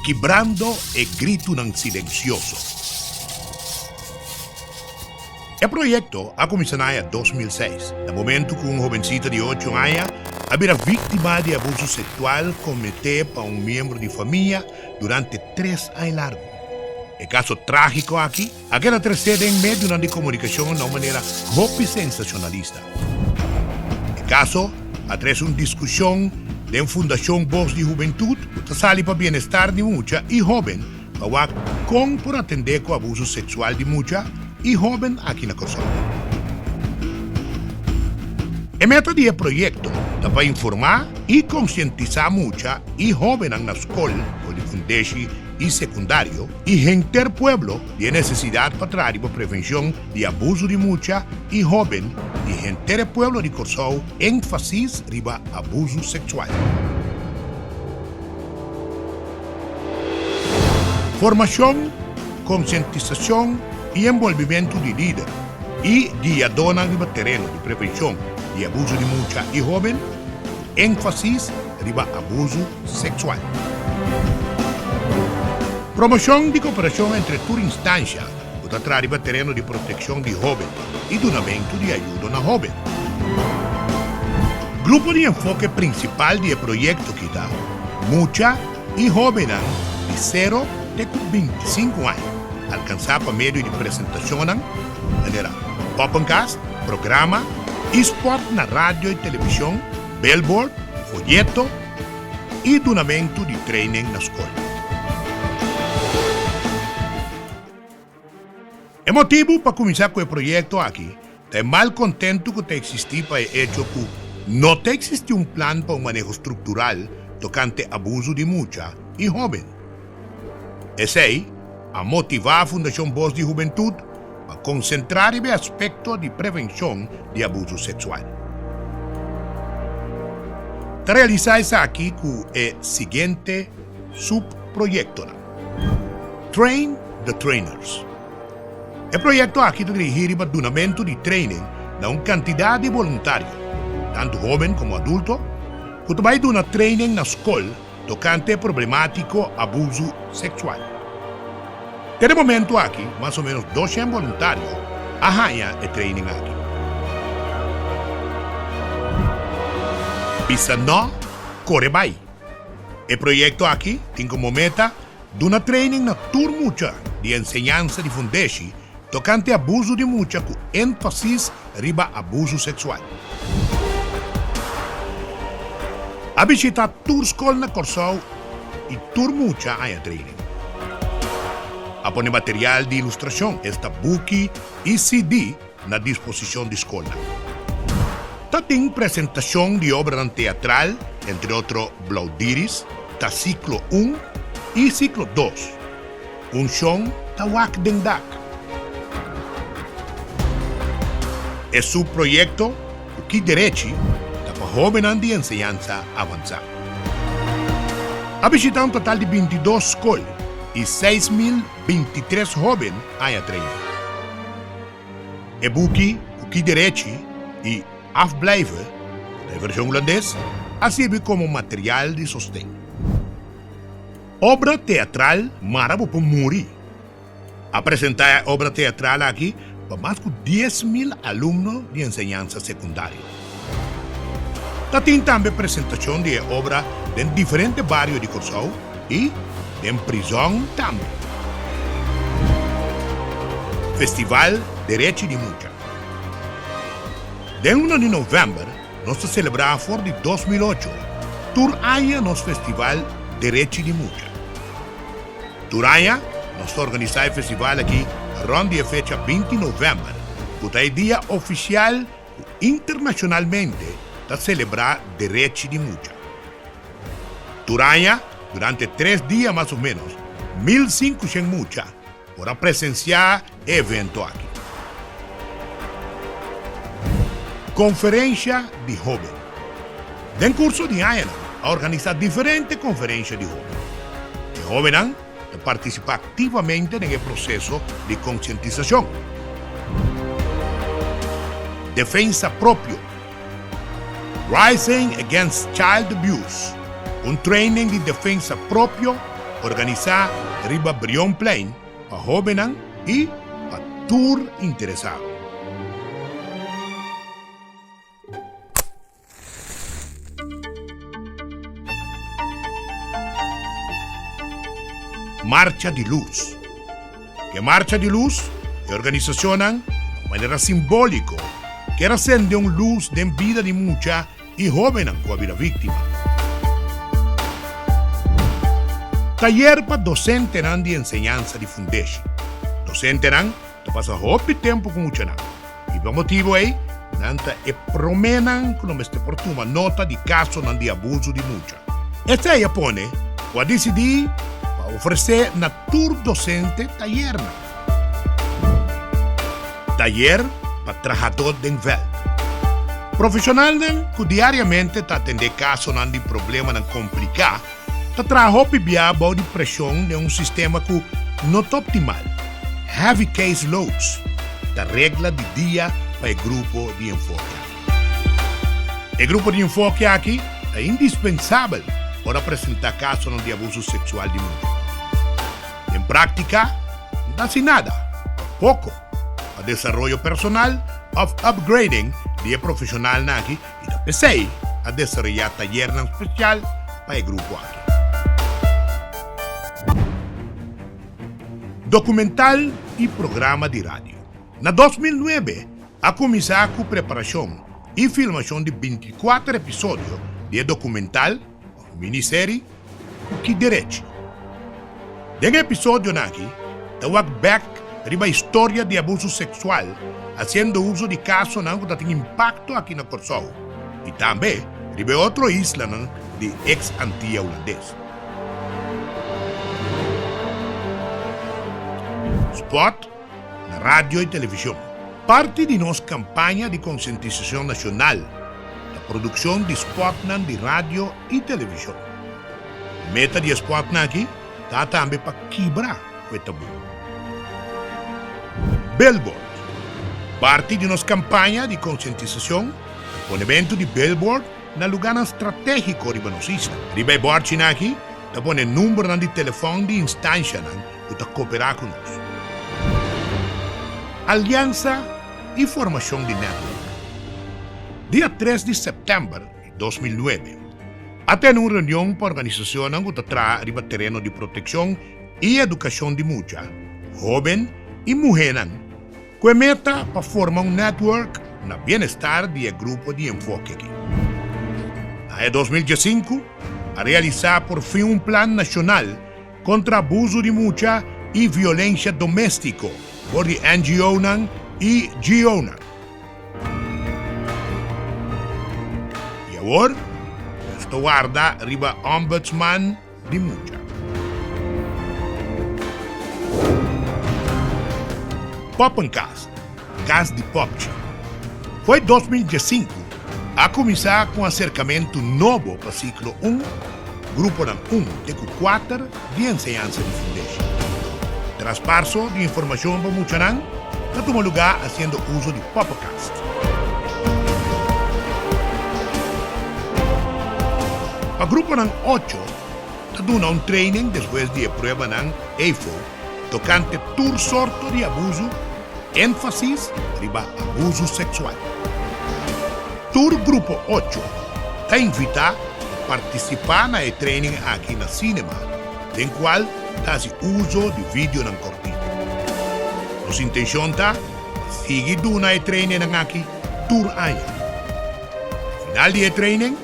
quebrando el grito nan silencioso. El proyecto ha comenzado en 2006, en el momento que una jovencita de 8 años había víctima de abuso sexual cometido por un miembro de familia durante 3 años largos. El caso trágico aquí, aquella tercera en medio de una comunicación de una manera golpe sensacionalista. El caso atrae una discusión de la Fundación Voz de Juventud, que sale para el bienestar de mucha y joven, para con por atender con abuso sexual de mucha y joven aquí en Kosovo. El meta del proyecto es para informar y concientizar mucha y joven en la escuela, con el fundeshi y secundario, y gente del pueblo de necesidad para traer para prevención de abuso de mucha y joven, y gente del pueblo de Kosovo énfasis riba abuso sexual. Formación, concientización y envolvimiento de líder y guiadona riba terreno de prevención de abuso de mucha y joven, énfasis riba abuso sexual. Promoción de cooperación entre todas instancias para traer terreno de protección de joven y donamiento de ayuda a joven. Grupo de enfoque principal del proyecto que da mucha y joven de 0 a 25 años, alcanzar por medio de presentación, manera podcast, programa, eSport na radio y televisión, billboard, folleto y donamiento de training en la escuela. El motivo para comenzar con el proyecto aquí, estoy mal contento que te existía para el hecho que no te existe un plan para un manejo estructural tocante abuso de mucha y joven. Es ahí a motivar a Fundación Voz de Juventud a concentrar en el aspecto de prevención de abuso sexual. Realizarse aquí con el siguiente subproyecto. Train the Trainers. El proyecto aquí te dirige para el donamiento de training de una cantidad de voluntarios, tanto joven como adulto, que te va a dar una training en la escuela tocante problemático abuso sexual. De momento aquí, más o menos 200 voluntarios ahayan el training aquí. Pisa no, corre bye. El proyecto aquí tiene como meta de una training na turmucha de enseñanza de fundeshi tocante abuso de mucha con énfasis riba abuso sexual. A visitar tur escola na Kosovo y tur mucha haya training. A poner material de ilustración, esta buki y CD na disposición de escola. También presentación de obra teatral, entre otros Blaudiris, ta ciclo 1 y ciclo 2. Un show Tawak Dendak. Es su proyecto que derechi para jóvenes de enseñanza avanzada. Ha visitado un total de 22 escuelas y 6.023 jóvenes a trainer. El buki, que derechi y afblijven, de versión holandesa, ha servido como material de sostén. Obra teatral Marabu Muri. Ha presentado obra teatral aquí para más de 10.000 alumnos de enseñanza secundaria. También presentación de obra en diferentes barrios de Kosovo y en prisión también. Festival Derecho de Mucha. De 1 de noviembre, nos celebramos por de 2008, Tur año nos Festival Derecho de Mucha. Tur año nos organiza el festival aquí ronda la fecha 20 de noviembre, que es el día oficial internacionalmente de celebrar Derecho de Mucha. Tur año, durante 3 días más o menos, 1.500 mucha para presenciar el evento aquí. Conferencia de joven. En curso de año, a organizar diferentes conferencias de joven. Los jóvenes participan activamente en el proceso de concientización. Defensa propio. Rising Against Child Abuse. Un training de defensa propio organizar riba Brion Plain a jóvenes y a tour interesado. Marcha de Luz. Que Marcha de Luz é organizacionan de maneira simbólica que acende uma luz de vida de mucha e jóvenes com a vida vítima. Taller para docente de enseñanza de fundeixe. Docente te passa muito tempo com mucha nan. E por motivo aí, nanta e promenan com este portuma nota de caso de abuso de mucha. Esta aí pone, a decidir para oferecer na tour docente taller. Taller para trabajador de enveld. Profissional que diariamente está atendendo casos de problemas complicados, está trabalhando de pressão de sistema que não é optimal. Heavy case loads, da regra de dia para o grupo de enfoque. O grupo de enfoque aqui é indispensável para apresentar casos de abuso sexual de mulher. Em prática, não dá assim nada, pouco. A desarrollo personal of upgrading de profissional aqui e da PC a desarrollar taller especial para o grupo aqui. Documental e programa de rádio. Na 2009, a começar com preparação e filmação de 24 episódios de documental, minissérie, Que Direito. Nesse episódio aqui, the walk back riba história de abuso sexual, fazendo uso de casos que têm impacto aqui na Corsou. E também riba outra isla de ex-Antilha holandês. Spot na rádio e televisão. Parte de nossa campanha de conscientização nacional da produção de spot de rádio e televisão. A meta de spot aqui está também para quebrar o tabu. Billboard. Parte de nossa campanha de conscientização, o evento de Billboard na lugar estratégico de nossa isla. Riba board aqui, está põe número de telefone de instância para cooperar conosco. Aliança e formação de network. Dia 3 de setembro de 2009, até uma reunião para a organização que traz riba terreno de proteção e educação de mulher, jovem e mulheres, com a meta para formar network na bem-estar do grupo de enfoque aqui. Em 2015, a realizar por fim plano nacional contra abuso de mulher e violência doméstica por a NGO e GO. E agora, esta guarda riba Ombudsman de mulher. Popencast, caso de POPG. Foi 2015 a começar com acercamento novo para o ciclo 1, grupo 1 de 4 de enseñanza de fundeixe. Traspasso de informação para Muchanan, que toma lugar fazendo uso de Popcast. Para o grupo 8, está dando training depois de prova EIFO, tocante tour sorto de abuso, énfasis riba abuso sexual. Tour grupo 8 está invitado a participar na training aqui na cinema, em qual faz uso de vídeo ng cortito. Nossa intenção está seguir na training aqui tour aya. Final de training,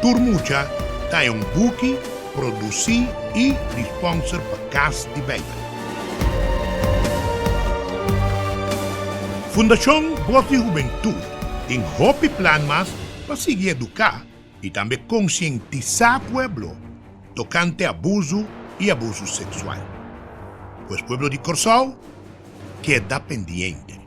tour mucha está booking, produzir e sponsor para cast de baby. Fundação Voz de Juventude tem Hopi Plan Mas para seguir educar e também conscientizar o pueblo tocante abuso e abuso sexual. Pois o pueblo de Corsou queda pendiente.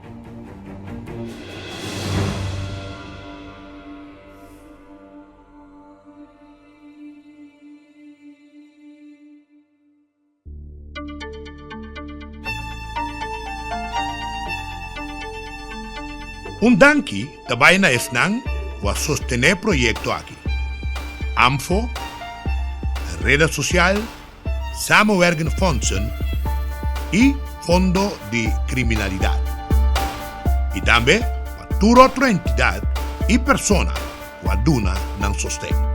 Danki também na esnang para sostener projeto aqui. AMFO, rede social, Samenwerkingsfondsen y Fondo de Criminalidad. Y también para toda otra entidad y persona que aduna nan sostén.